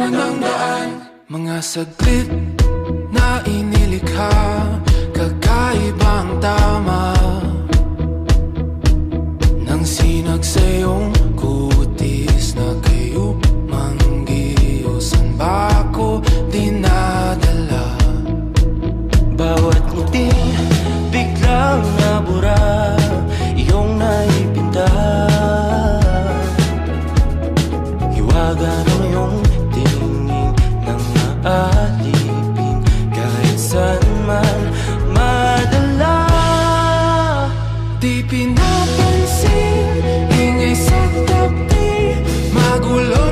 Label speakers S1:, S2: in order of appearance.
S1: man ang daan. Mga saglit na inilikha, kakaibang tama nang sinag sa iyong kutis na kayo manggiyo. San ba ako dinadala?
S2: Bawat ngiti biglang nabura, iyong naipinta. Hiwaga ng iyong tingin nang maalipin, kahit saan man madala.
S1: Di pinapansin, ingay sa tabi, magulo